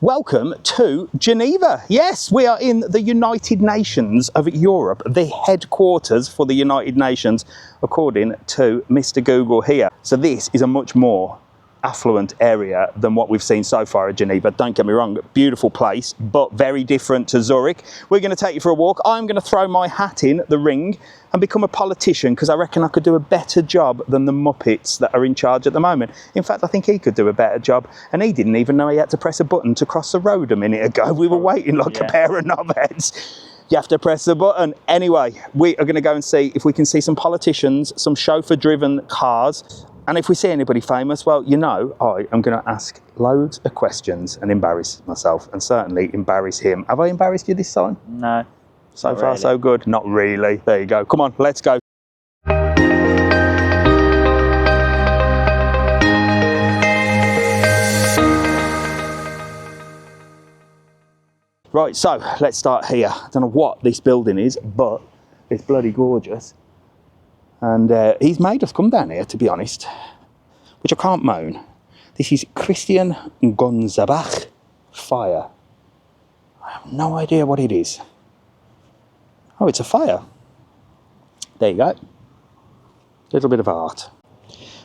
Welcome to Geneva. Yes, we are in the United Nations of Europe, the headquarters for the United Nations, according to Mr. Google here. So this is a much more affluent area than what we've seen so far at Geneva. Don't get me wrong, beautiful place, but very different to Zurich. We're going to take you for a walk. I'm going to throw my hat in the ring and become a politician, because I reckon I could do a better job than the Muppets that are in charge at the moment. In fact, I think he could do a better job, and he didn't even know he had to press a button to cross the road a minute ago. We were waiting like a pair of knobheads. You have to press the button. Anyway, we are going to go and see if we can see some politicians, some chauffeur-driven cars. And if we see anybody famous, well, you know, I am going to ask loads of questions and embarrass myself, and certainly embarrass him. Have I embarrassed you this time? No. So far, so good. Not really. There you go. Come on, let's go. Right, so let's start here. I don't know what this building is, but it's bloody gorgeous. And he's made us come down here, to be honest, which I can't moan. This is Christian Gonzabach fire. I have no idea what it is. Oh, it's a fire. There you go. Little bit of art.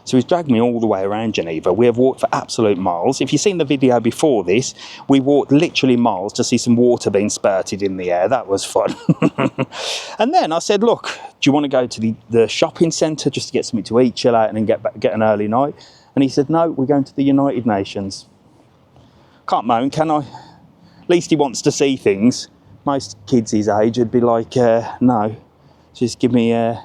So he's dragged me all the way around Geneva. We have walked for absolute miles. If you've seen the video before this, we walked literally miles to see some water being spurted in the air. That was fun. And then I said, look, do you want to go to the shopping centre just to get something to eat, chill out, and then get an early night? And he said, no, we're going to the United Nations. Can't moan, can I? At least he wants to see things. Most kids his age would be like, no, just give me a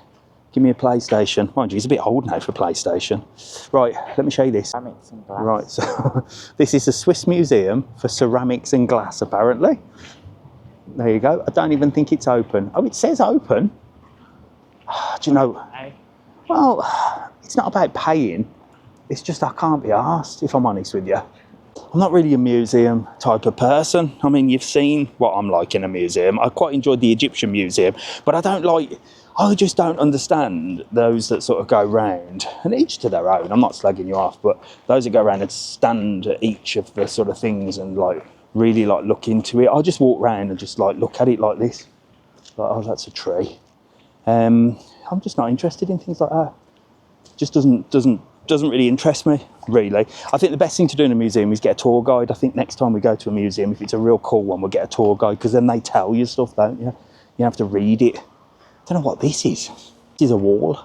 PlayStation. Mind you, he's a bit old now for PlayStation. Right, let me show you this. Ceramics and glass. Right, so this is a Swiss museum for ceramics and glass, apparently. There you go. I don't even think it's open. Oh, it says open. Do you know? Well, it's not about paying. It's just I can't be arsed, if I'm honest with you. I'm not really a museum type of person. I mean, you've seen what I'm like in a museum. I quite enjoyed the Egyptian museum, but I just don't understand those that sort of go round, and each to their own. I'm not slagging you off, but those that go around and stand at each of the sort of things and really look into it. I just walk around and just look at it like this. Like, oh, that's a tree. I'm just not interested in things like that. Just doesn't really interest me, really. I think the best thing to do in a museum is get a tour guide. I think next time we go to a museum, if it's a real cool one, we'll get a tour guide, because then they tell you stuff, don't you? You have to read it. I don't know what this is. This is a wall.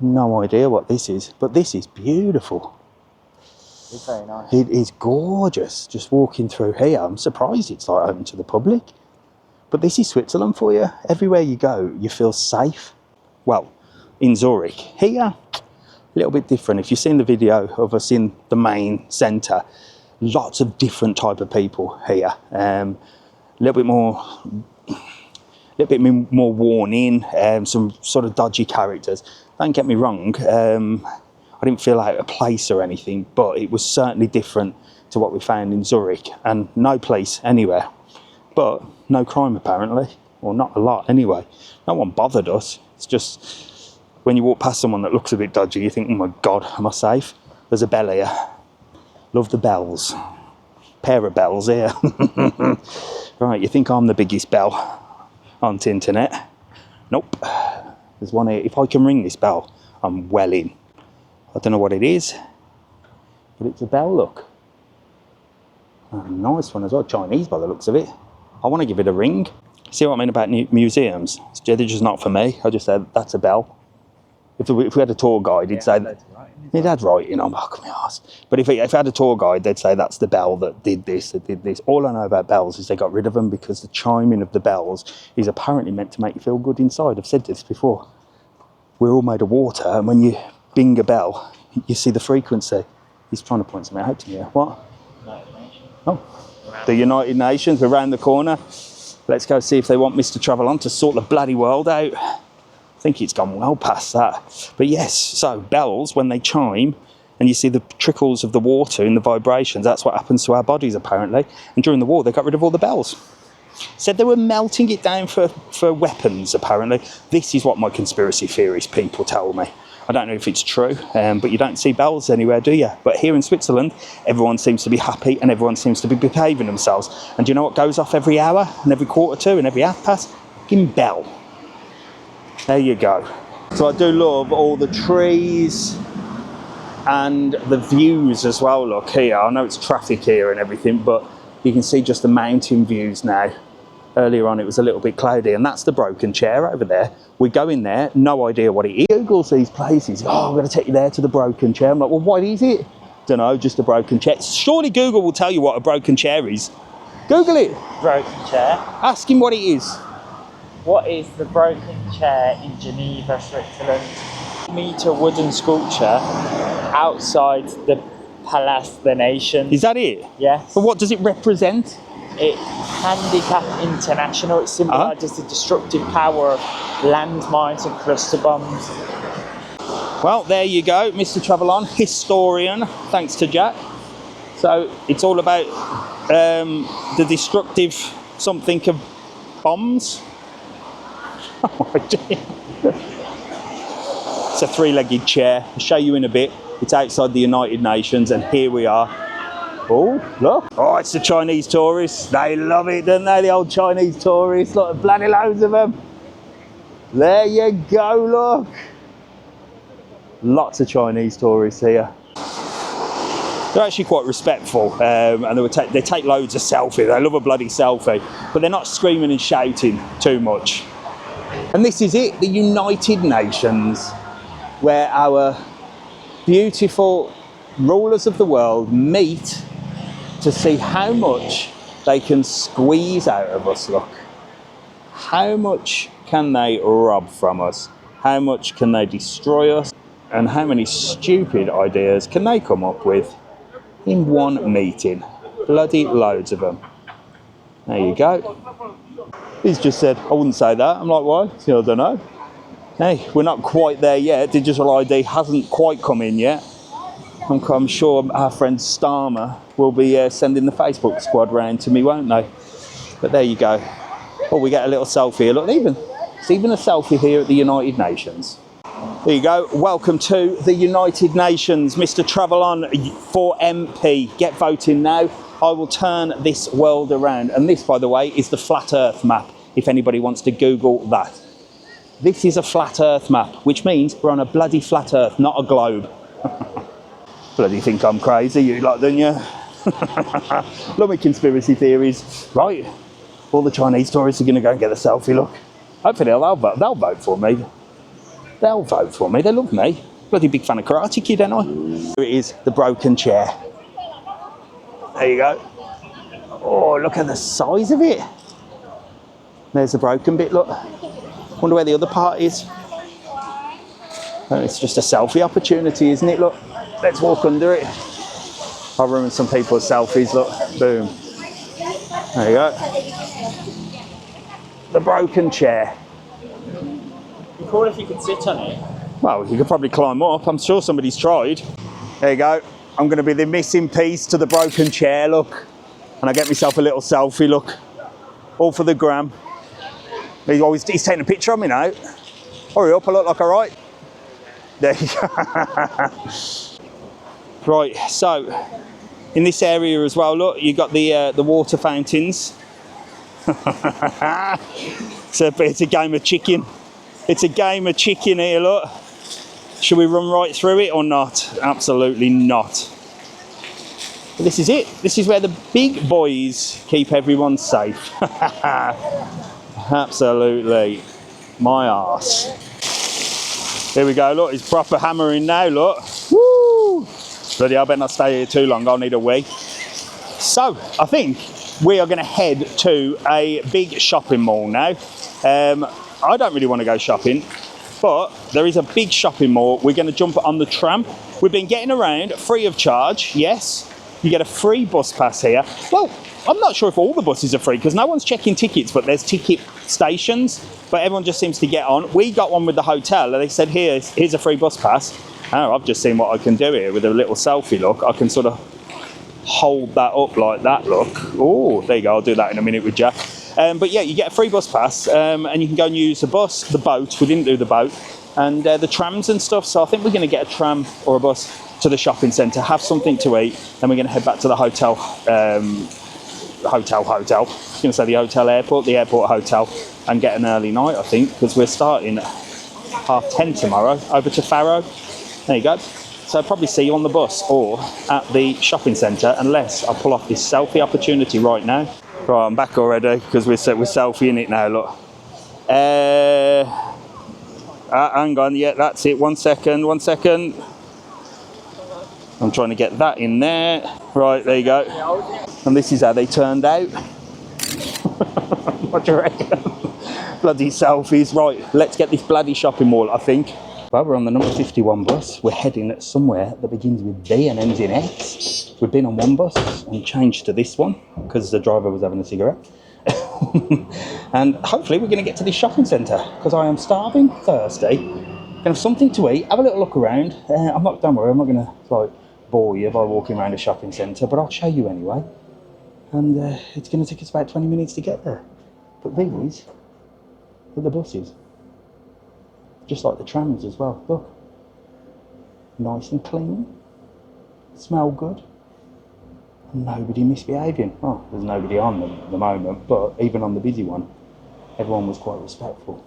No idea what this is, but this is beautiful. It's very nice. It is gorgeous. Just walking through here, I'm surprised it's open to the public. But this is Switzerland for you. Everywhere you go, you feel safe. Well, in Zurich. Here, a little bit different. If you've seen the video of us in the main centre, lots of different type of people here. A little bit more worn in, some sort of dodgy characters. Don't get me wrong, I didn't feel out of place or anything, but it was certainly different to what we found in Zurich, and no place anywhere. But no crime apparently, or not a lot anyway. No one bothered us. It's just when you walk past someone that looks a bit dodgy, you think, oh my God, am I safe? There's a bell here. Love the bells. Pair of bells here. Right, you think I'm the biggest bell on the internet? Nope. There's one here. If I can ring this bell, I'm well in. I don't know what it is, but it's a bell, look. A nice one as well, Chinese by the looks of it. I want to give it a ring. See what I mean about museums? They're just not for me. I just said, that's a bell. If we had a tour guide, he'd say, he'd had writing on, oh, my arse. But if I had a tour guide, they'd say that's the bell that did this, that did this. All I know about bells is they got rid of them because the chiming of the bells is apparently meant to make you feel good inside. I've said this before. We're all made of water, and when you bing a bell, you see the frequency. He's trying to point something out to me. What? Oh, the United Nations, we're around the corner. Let's go see if they want Mr. TravelOn to sort the bloody world out. I think it's gone well past that. But yes, so bells, when they chime, and you see the trickles of the water and the vibrations, that's what happens to our bodies apparently. And during the war, they got rid of all the bells. Said they were melting it down for weapons, apparently. This is what my conspiracy theorist people tell me. I don't know if it's true, but you don't see bells anywhere, do you? But here in Switzerland, everyone seems to be happy and everyone seems to be behaving themselves. And do you know what goes off every hour and every quarter to and every half past? Fucking bell. There you go. So I do love all the trees and the views as well. Look here, I know it's traffic here and everything, but you can see just the mountain views now. Earlier on it was a little bit cloudy, and that's the broken chair over there. We go in there, no idea what it is. Googles these places. Oh, I'm going to take you there to the broken chair. I'm like, well, what is it? Don't know, just a broken chair. Surely Google will tell you what a broken chair is. Google it. Broken chair. Ask him what it is. What is the broken chair in Geneva, Switzerland? Meter wooden sculpture outside the Palais, the nation. Is that it? Yes. But what does it represent? It's Handicap International. It symbolises the destructive power of landmines and cluster bombs. Well, there you go, Mr. TravelOn, historian, thanks to Jack. So it's all about the destructive something of bombs. Oh my dear. It's a three-legged chair. I'll show you in a bit. It's outside the United Nations, and here we are. Oh, look. Oh, it's the Chinese tourists. They love it, don't they? The old Chinese tourists. Look, bloody loads of them. There you go, look. Lots of Chinese tourists here. They're actually quite respectful, and they take loads of selfies. They love a bloody selfie, but they're not screaming and shouting too much. And this is it, the United Nations, where our beautiful rulers of the world meet to see how much they can squeeze out of us. Look, how much can they rob from us? How much can they destroy us? And how many stupid ideas can they come up with in one meeting? Bloody loads of them. There you go. He's just said, I wouldn't say that. I'm like, why? I don't know. Hey, we're not quite there yet. Digital ID hasn't quite come in yet. I'm sure our friend Starmer will be sending the Facebook squad round to me, won't they? But there you go. Oh, we get a little selfie here. Look, it's even a selfie here at the United Nations. There you go. Welcome to the United Nations, Mr. TravelOn for MP. Get voting now. I will turn this world around. And this, by the way, is the flat Earth map, if anybody wants to Google that. This is a flat Earth map, which means we're on a bloody flat Earth, not a globe. Bloody think I'm crazy, you lot, don't you? Love me conspiracy theories. Right, all the Chinese tourists are going to go and get a selfie, look. Hopefully they'll vote for me. They'll vote for me, they love me. Bloody big fan of Karate Kid, ain't I? Here it is, the broken chair. There you go. Oh, look at the size of it. There's the broken bit, look. Wonder where the other part is. It's just a selfie opportunity, isn't it? Look, let's walk under it. I'll ruin some people's selfies, look. Boom. There you go. The broken chair. It'd be cool if you could sit on it. Well, you could probably climb up. I'm sure somebody's tried. There you go. I'm going to be the missing piece to the broken chair, look. And I get myself a little selfie, look. All for the gram. He's taking a picture of me now. Hurry up, I look like alright. There you go. Right, so in this area as well, look, you've got the water fountains. It's a game of chicken. It's a game of chicken here, look. Should we run right through it or not? Absolutely not. But this is it. This is where the big boys keep everyone safe. Absolutely. My arse. Here we go, look, it's proper hammering now, look. Woo! Bloody, I better not stay here too long, I'll need a wee. So, I think we are going to head to a big shopping mall now. I don't really want to go shopping, but there is a big shopping mall. We're going to jump on the tram. We've been getting around free of charge, yes. You get a free bus pass here. Well, I'm not sure if all the buses are free because no one's checking tickets, but there's ticket stations, but everyone just seems to get on. We got one with the hotel and they said, here's a free bus pass. Oh, I've just seen what I can do here with a little selfie, look. I can sort of hold that up like that, look. Oh, there you go, I'll do that in a minute with Jack. But yeah, you get a free bus pass and you can go and use the bus, the boat. We didn't do the boat. and the trams and stuff. So I think we're going to get a tram or a bus to the shopping centre, have something to eat, then we're going to head back to the hotel. I was going to say the airport hotel, and get an early night, I think, because we're starting at 10:30 tomorrow over to Faro. There you go. So I'll probably see you on the bus or at the shopping centre, unless I pull off this selfie opportunity right now. Right, I'm back already because we're selfieing it now, look. Hang on, yeah, that's it. One second. I'm trying to get that in there. Right, there you go. And this is how they turned out. What do you reckon? Bloody selfies. Right, let's get this bloody shopping mall, I think. Well, we're on the number 51 bus. We're heading somewhere that begins with B and ends in X. We've been on one bus and changed to this one because the driver was having a cigarette. And hopefully we're going to get to this shopping centre because I am starving, thirsty. Gonna have something to eat, have a little look around. Don't worry, I'm not going to bore you by walking around a shopping centre, but I'll show you anyway. And it's going to take us about 20 minutes to get there. But these are the buses. Just like the trams as well, look. Nice and clean. Smell good. And nobody misbehaving. Oh, there's nobody on them at the moment, but even on the busy one, everyone was quite respectful.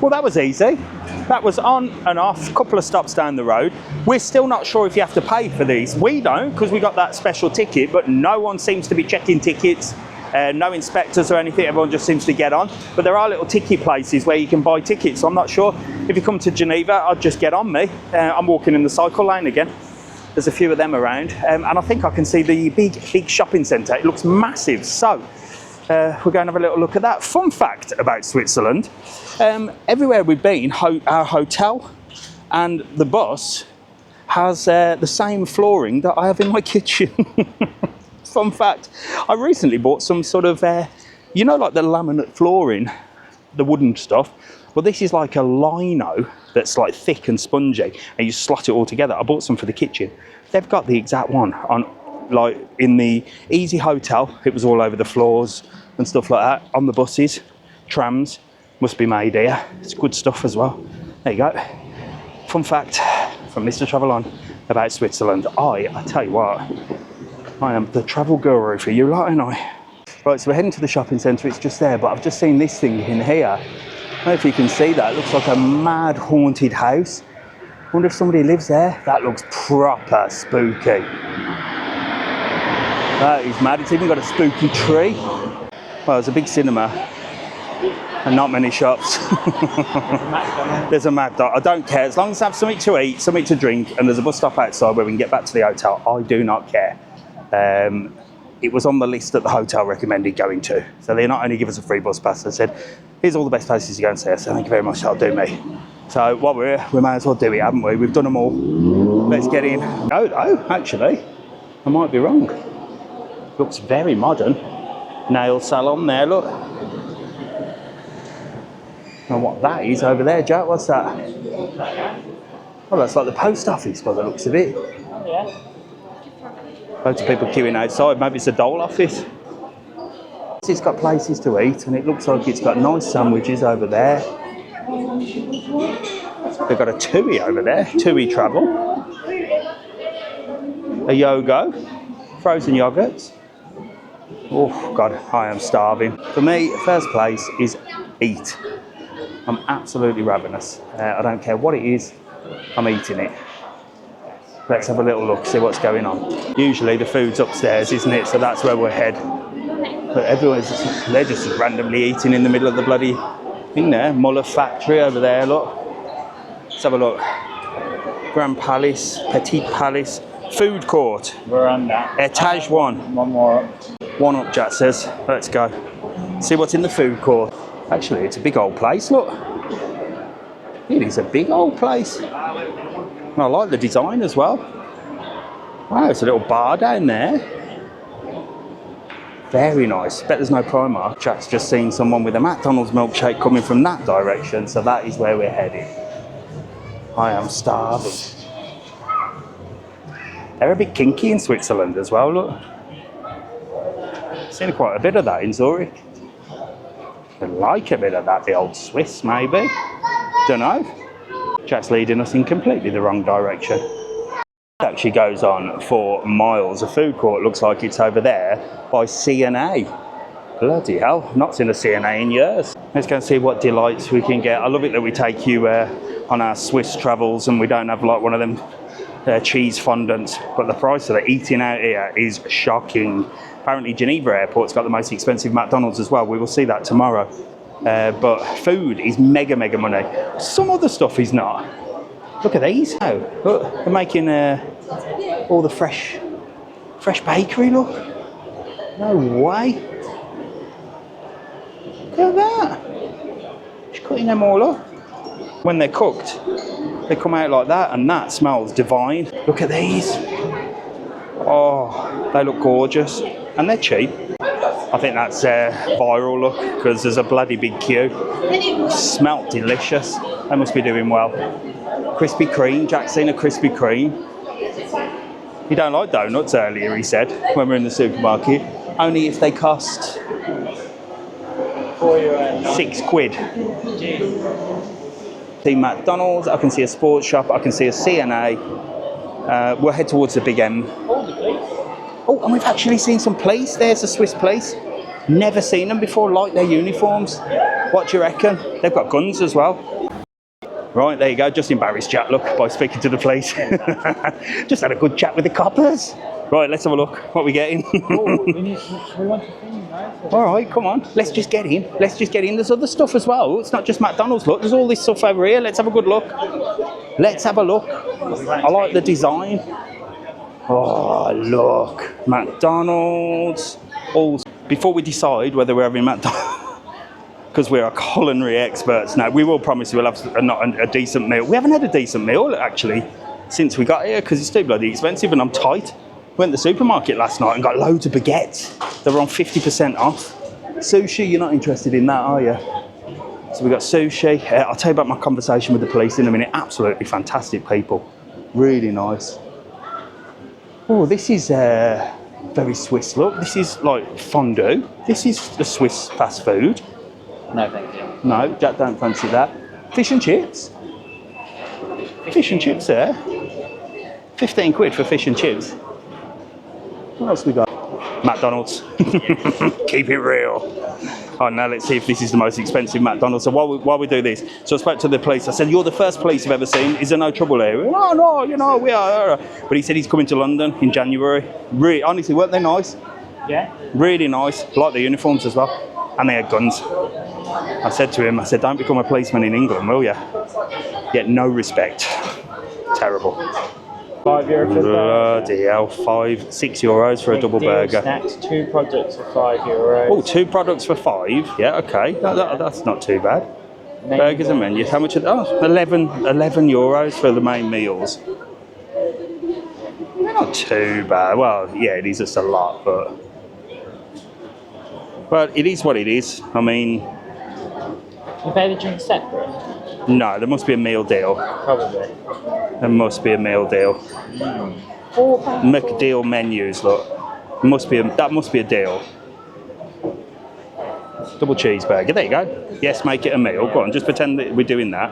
Well, that was easy. That was on and off, a couple of stops down the road. We're still not sure if you have to pay for these. We don't, because we got that special ticket, but no one seems to be checking tickets. No inspectors or anything, everyone just seems to get on. But there are little ticket places where you can buy tickets. So I'm not sure if you come to Geneva, I'd just get on me. I'm walking in the cycle lane again. There's a few of them around. And I think I can see the big shopping centre. It looks massive. So we're going to have a little look at that. Fun fact about Switzerland, everywhere we've been, our hotel and the bus has the same flooring that I have in my kitchen. Fun fact, I recently bought some sort of, you know, like the laminate flooring, the wooden stuff. Well, this is like a lino that's like thick and spongy, and you slot it all together. I bought some for the kitchen. They've got the exact one on, like in the Easy Hotel. It was all over the floors and stuff like that. On the buses, trams, must be made here. It's good stuff as well. There you go. Fun fact from Mr. TravelOn about Switzerland. I tell you what, I am the travel guru for you lot, ain't I? Right, so we're heading to the shopping centre. It's just there, but I've just seen this thing in here. I don't know if you can see that. It looks like a mad haunted house. I wonder if somebody lives there. That looks proper spooky. That is mad. It's even got a spooky tree. Well, there's a big cinema and not many shops. There's a McDonald's. I don't care. As long as I have something to eat, something to drink, and there's a bus stop outside where we can get back to the hotel, I do not care. It was on the list that the hotel recommended going to. So they not only give us a free bus pass, they said, here's all the best places to go and see us. So thank you very much, that'll do me. So while we're here, we may as well do it, haven't we? We've done them all. Let's get in. Oh, actually, I might be wrong. Looks very modern. Nail salon there, look. And what that is over there, Jack, what's that? Oh, that's like the post office by the looks of it. Oh, yeah. Loads of people queuing outside. Maybe it's a dole office. It's got places to eat, and it looks like it's got nice sandwiches over there. They've got a TUI over there, TUI Travel. A Yogo, frozen yogurts. Oh God, I am starving. For me, first place is eat. I'm absolutely ravenous. I don't care what it is, I'm eating it. Let's have a little look, see what's going on. Usually the food's upstairs, isn't it? So that's where we'll head. But they're just randomly eating in the middle of the bloody thing there. Muller factory over there, look. Let's have a look. Grand Palais, Petit Palais, food court. We're on that. Etage 1. One more up. One up, Jack says. Let's go. See what's in the food court. Actually, it's a big old place, look. It is a big old place. I like the design as well. Wow, it's a little bar down there. Very nice. Bet there's no Primark. Jack's just seen someone with a McDonald's milkshake coming from that direction, so that is where we're heading. I am starving. They're a bit kinky in Switzerland as well, look. Seen quite a bit of that in Zurich. I like a bit of that, the old Swiss maybe. Don't know. Jack's leading us in completely the wrong direction. It actually goes on for miles. A food court looks like it's over there by C&A. Bloody hell, I've not seen a C&A in years. Let's go and see what delights we can get. I love it that we take you on our Swiss travels and we don't have like one of them cheese fondants, but the price of the eating out here is shocking. Apparently Geneva Airport's got the most expensive McDonald's as well. We will see that tomorrow. But food is mega money. Some other stuff is not. Look at these. Oh, look, they're making all the fresh bakery, look. No way. Look at that. She's cutting them all up. When they're cooked, they come out like that, and that smells divine. Look at these. Oh, they look gorgeous. And they're cheap. I think that's viral look, because there's a bloody big queue. Smelt delicious. They must be doing well. Krispy Kreme. Jack's seen a Krispy Kreme. He don't like donuts earlier, he said, when we're in the supermarket. Only if they cost £6. See McDonald's, I can see a sports shop, I can see a C&A. We'll head towards the big M. Oh, and we've actually seen some police. There's a Swiss police. Never seen them before, like their uniforms. What do you reckon? They've got guns as well. Right, there you go. Just embarrassed Jack, look, by speaking to the police. Just had a good chat with the coppers. Right, let's have a look. What are we getting? We want to film, guys. All right, come on. Let's just get in. Let's just get in. There's other stuff as well. It's not just McDonald's. Look, there's all this stuff over here. Let's have a good look. Let's have a look. I like the design. Oh, look. McDonald's. Before we decide whether we're having McDonald's, because we're our culinary experts now, we will promise we'll have a decent meal. We haven't had a decent meal, actually, since we got here, because it's too bloody expensive and I'm tight. Went to the supermarket last night and got loads of baguettes. They were on 50% off. Sushi, you're not interested in that, are you? So we got sushi. I'll tell you about my conversation with the police in a minute. Absolutely fantastic people. Really nice. Oh, this is very Swiss look. This is like fondue. This is the Swiss fast food. No, thank you. No, Jack don't fancy that. Fish and chips. Fish and chips there. 15 quid for fish and chips. What else we got? McDonald's. Keep it real. Oh, now let's see if this is the most expensive McDonald's. So while we do this, so I spoke to the police. I said, "You're the first police I've ever seen. Is there no trouble here?" "Oh, no, you know, we are." But he said he's coming to London in January. Really, honestly, weren't they nice? Yeah. Really nice. Like the uniforms as well. And they had guns. I said to him, I said, "Don't become a policeman in England, will you?" Yet no respect. Terrible. €5 for Bloody hell, €6 for a double burger. Snacks, 2 products for €5. Oh, 2 products for £5. Yeah, okay, that's not too bad. Burgers and menus. How much? Oh, 11 euros for the main meals. They're not too bad. Well, yeah, it is just a lot, but it is what it is. I mean, You pay the drinks separate? no, there must be a meal deal. Probably. There must be a meal deal. £4. McDeal menus, look. That must be a deal. Double cheeseburger. There you go. Yes, make it a meal. Go on, just pretend that we're doing that.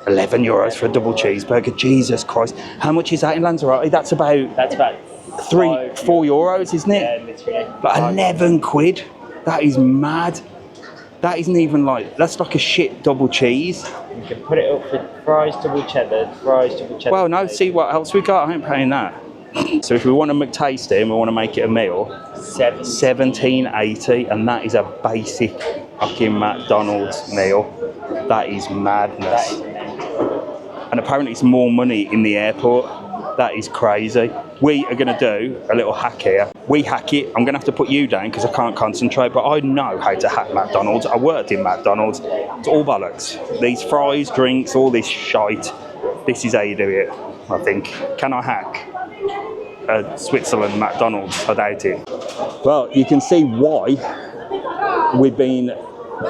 €11 for a double cheeseburger. Jesus Christ. How much is that in Lanzarote? That's about 4 euros, isn't it? Yeah, literally. But 11 quid. That is mad. That isn't even like, that's like a shit double cheese. You can put it up for fries, double cheddar, Well, no, see what else we got. I ain't paying that. So if we want to McTaste it and we want to make it a meal, $17.80, and that is a basic fucking McDonald's meal. That is madness. And apparently it's more money in the airport. That is crazy. We are going to do a little hack here. We hack it. I'm going to have to put you down because I can't concentrate, but I know how to hack McDonald's. I worked in McDonald's. It's all bollocks. These fries, drinks, all this shite. This is how you do it, I think. Can I hack a Switzerland McDonald's? I doubt it. Well, you can see why we've been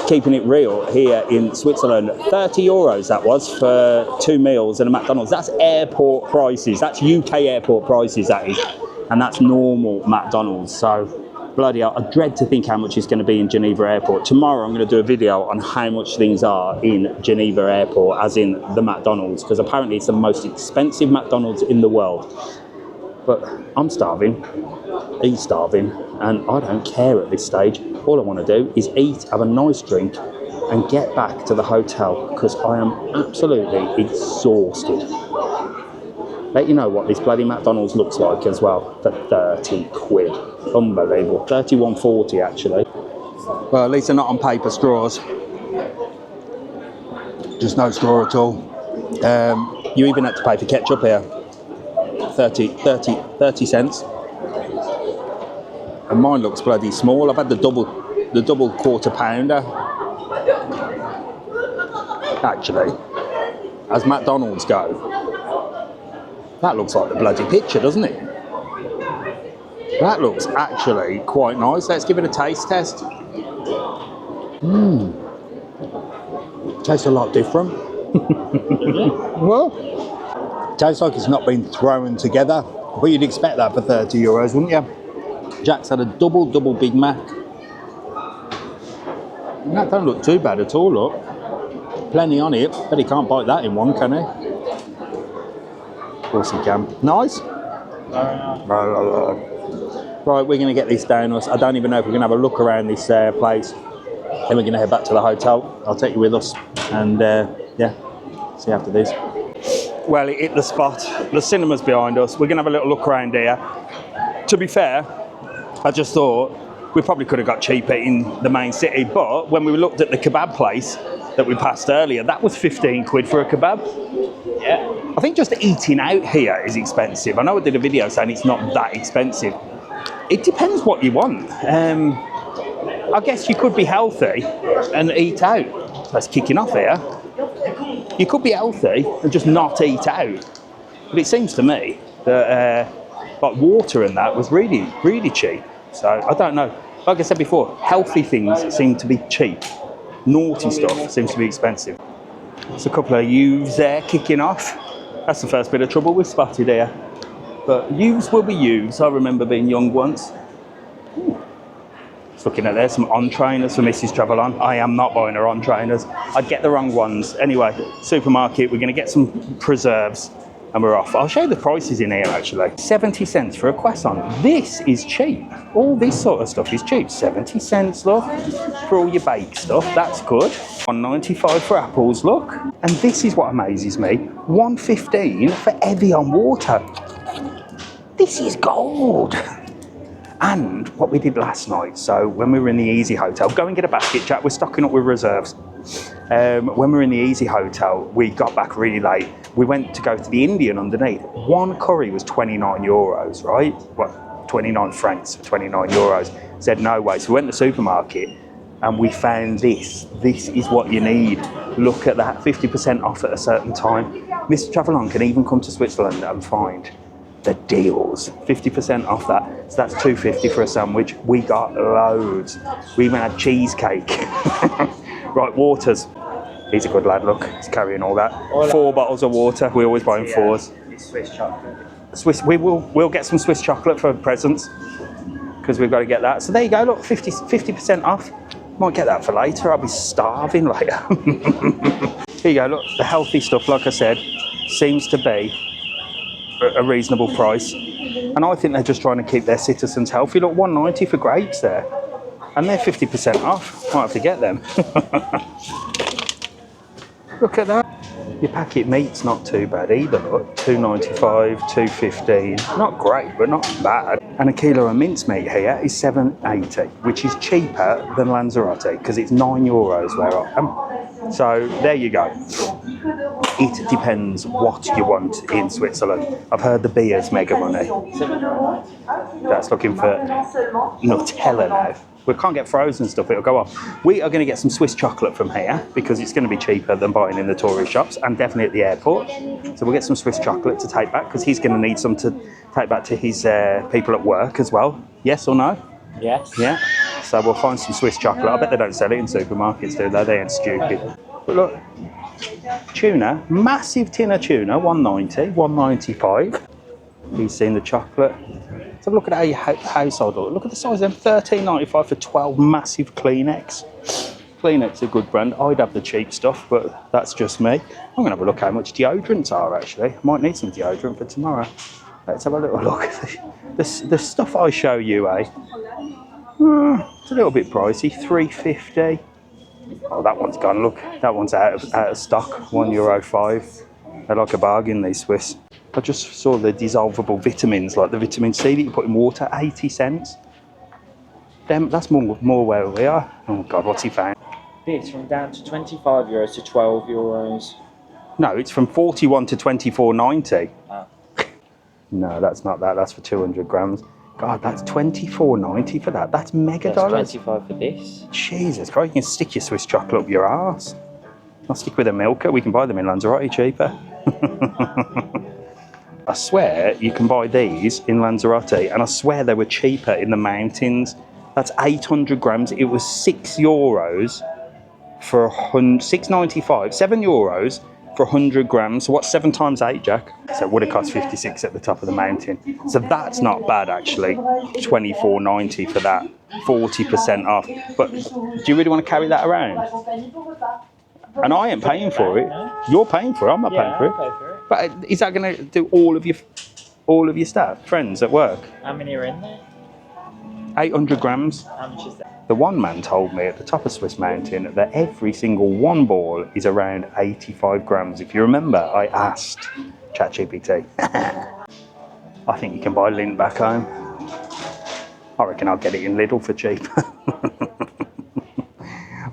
keeping it real here in Switzerland. €30 that was for 2 meals and a McDonald's. That's airport prices. That's UK airport prices, that is. And that's normal McDonald's. So bloody hell, I dread to think how much it's going to be in Geneva Airport. Tomorrow I'm going to do a video on how much things are in Geneva Airport, as in the McDonald's, because apparently it's the most expensive McDonald's in the world. But I'm starving, he's starving, and I don't care at this stage. All I want to do is eat, have a nice drink, and get back to the hotel, because I am absolutely exhausted. Let you know what this bloody McDonald's looks like as well, for 30 quid. Unbelievable. 31.40 actually. Well, at least they're not on paper straws. Just no straw at all. You even had to pay for ketchup here. 30 cents. And mine looks bloody small. I've had the double quarter pounder. Actually, as McDonald's go, that looks like the bloody picture, doesn't it? That looks actually quite nice. Let's give it a taste test. Tastes a lot different. Well, tastes like it's not been thrown together. But you'd expect that for 30 euros, wouldn't you? Jack's had a double Big Mac. And that don't look too bad at all, look. Plenty on it, but he can't bite that in one, can he? Of course he can. Nice. Right, we're going to get this down us. I don't even know if we're going to have a look around this place. Then we're going to head back to the hotel. I'll take you with us, and yeah, see after this. Well, it hit the spot. The cinema's behind us. We're going to have a little look around here. To be fair, I just thought we probably could have got cheaper in the main city, but when we looked at the kebab place that we passed earlier, that was 15 quid for a kebab. Yeah. I think just eating out here is expensive. I know I did a video saying it's not that expensive. It depends what you want. I guess you could be healthy and eat out. That's kicking off here. You could be healthy and just not eat out. But it seems to me that like water and that was really, really cheap. So I don't know. Like I said before, healthy things seem to be cheap. Naughty stuff seems to be expensive. There's a couple of youths there kicking off. That's the first bit of trouble we've spotted here. But youths will be youths. I remember being young once. Just looking at there, some on trainers for Mrs. TravelOn. I am not buying her on trainers. I'd get the wrong ones. Anyway, supermarket, we're going to get some preserves and we're off. I'll show you the prices in here actually. 70 cents for a croissant. This is cheap. All this sort of stuff is cheap. 70 cents, look, for all your baked stuff. That's good. 1.95 for apples, look. And this is what amazes me. 1.15 for Evian water. This is gold. And what we did last night, so when we were in the Easy Hotel, go and get a basket, Jack, we're stocking up with reserves. When we were in the Easy Hotel, we got back really late. We went to go to the Indian underneath. One curry was 29 euros, right? What, 29 francs for 29 euros. Said no way. So we went to the supermarket and we found this. This is what you need. Look at that, 50% off at a certain time. Mr. TravelOn can even come to Switzerland and find the deals. 50% off that. So that's $2.50 for a sandwich. We got loads. We even had cheesecake. Right, waters. He's a good lad, look. He's carrying all that. 4 bottles of water. We always buy in 4s. Swiss chocolate. We'll get some Swiss chocolate for presents, because we've got to get that. So there you go, look, 50% off. Might get that for later. I'll be starving later. Here you go, look, the healthy stuff, like I said, seems to be a reasonable price. And I think they're just trying to keep their citizens healthy. Look, 1.90 for grapes there. And they're 50% off. Might have to get them. Look at that. Your packet meat's not too bad either, look. 2.95, 2.15. Not great, but not bad. And a kilo of mincemeat here is 7.80, which is cheaper than Lanzarote, because it's 9 euros where I am. So there you go. It depends what you want in Switzerland. I've heard the beer's mega money. That's looking for Nutella now. We can't get frozen stuff, it'll go off. We are going to get some Swiss chocolate from here because it's going to be cheaper than buying in the tourist shops and definitely at the airport. So we'll get some Swiss chocolate to take back because he's going to need some to take back to his people at work as well. Yes or no? Yes. Yeah. So we'll find some Swiss chocolate. I bet they don't sell it in supermarkets, do they? They ain't stupid. But look, tuna, massive tin of tuna, 1.90, 1.95. He's seen the chocolate. It's have a look at how your household look. Look at the size of them, $13.95 for 12 massive Kleenex. Kleenex are a good brand. I'd have the cheap stuff, but that's just me. I'm going to have a look how much deodorants are, actually. I might need some deodorant for tomorrow. Let's have a little look. The stuff I show you, it's a little bit pricey, $3.50. Oh, that one's gone, look. That one's out of stock, €1.05. They're like a bargain, these Swiss. I just saw the dissolvable vitamins, like the vitamin C that you put in water, 80 cents. That's more where we are. Oh God, what's he found? It's from down to €25 to €12. No, it's from 41 to 24.90. Ah. No, that's not that. That's for 200 grams. God, that's $24.90 for that. That's mega dollars. That's $25 for this. Jesus Christ, you can stick your Swiss chocolate up your arse. I'll stick with a Milka. We can buy them in Lanzarote cheaper. I swear you can buy these in Lanzarote, and I swear they were cheaper in the mountains. That's 800 grams. It was €6 for €6.95. €7 for 100 grams. So what's 7 times 8, Jack? So it would have cost 56 at the top of the mountain. So that's not bad, actually. $24.90 for that. 40% off. But do you really want to carry that around? And I ain't paying for it. You're paying for it. I'm not paying for it. I'll pay for it. But is that going to do all of your staff, friends at work? How many are in there? 800 grams. How much is that? The one man told me at the top of Swiss Mountain that every single one ball is around 85 grams. If you remember, I asked ChatGPT. I think you can buy lint back home. I reckon I'll get it in Lidl for cheap.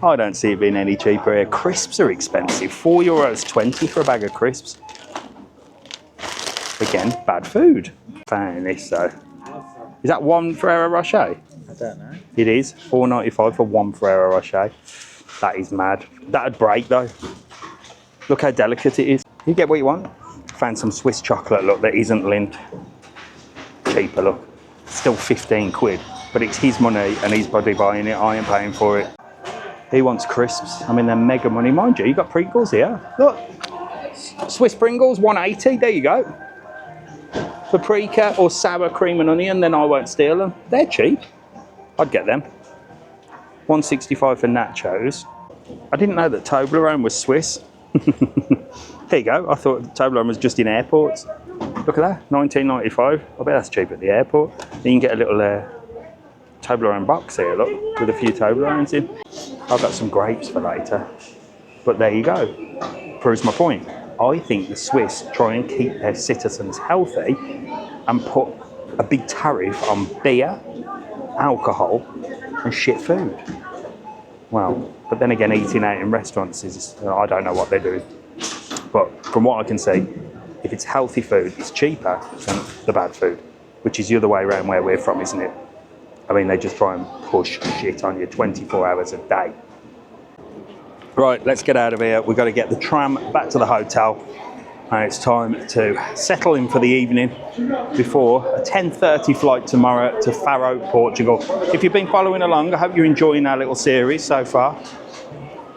I don't see it being any cheaper here. Crisps are expensive. €4.20 for a bag of crisps. Again, bad food. Found this though. Is that one Ferrero Rocher? I don't know. It is. $4.95 for one Ferrero Rocher. That is mad. That'd break though. Look how delicate it is. You get what you want. Found some Swiss chocolate, look, that isn't lint. Cheaper, look. Still 15 quid. But it's his money and he's probably buying it. I ain't paying for it. He wants crisps. I mean, they're mega money. Mind you, you got Pringles here. Look. Swiss Pringles, $1.80. There you go. Paprika or sour cream and onion, then I won't steal them. They're cheap. I'd get them. $1.65 for nachos. I didn't know that Toblerone was Swiss. There you go. I thought Toblerone was just in airports. Look at that, $19.95. I bet that's cheap at the airport. You can get a little Toblerone box here, look, with a few Toblerones in. I've got some grapes for later. But there you go. Proves my point. I think the Swiss try and keep their citizens healthy and put a big tariff on beer, alcohol and shit food. Well, but then again, eating out in restaurants is, I don't know what they do. But from what I can see, if it's healthy food, it's cheaper than the bad food, which is the other way around where we're from, isn't it? I mean, they just try and push shit on you 24 hours a day. Right, let's get out of here. We've got to get the tram back to the hotel. And it's time to settle in for the evening before a 10:30 flight tomorrow to Faro, Portugal. If you've been following along, I hope you're enjoying our little series so far.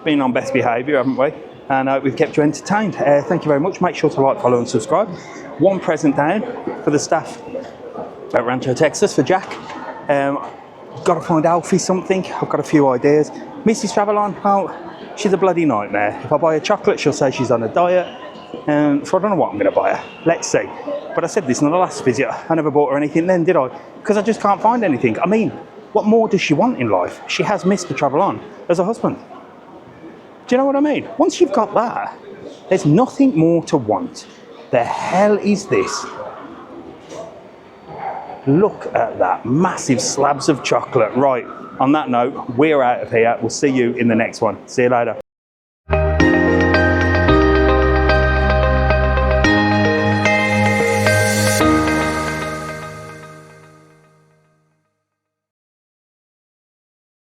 Been on best behaviour, haven't we? And we've kept you entertained. Thank you very much. Make sure to like, follow and subscribe. One present down for the staff at Rancho, Texas for Jack. Got to find Alfie something. I've got a few ideas. Mrs. TravelOn, oh, she's a bloody nightmare. If I buy her chocolate, she'll say she's on a diet. So I don't know what I'm going to buy her. Let's see. But I said this in the last visit. I never bought her anything then, did I? Because I just can't find anything. I mean, what more does she want in life? She has Mr. TravelOn as a husband. Do you know what I mean? Once you've got that, there's nothing more to want. The hell is this? Look at that. Massive slabs of chocolate. Right. On that note, we're out of here. We'll see you in the next one. See you later.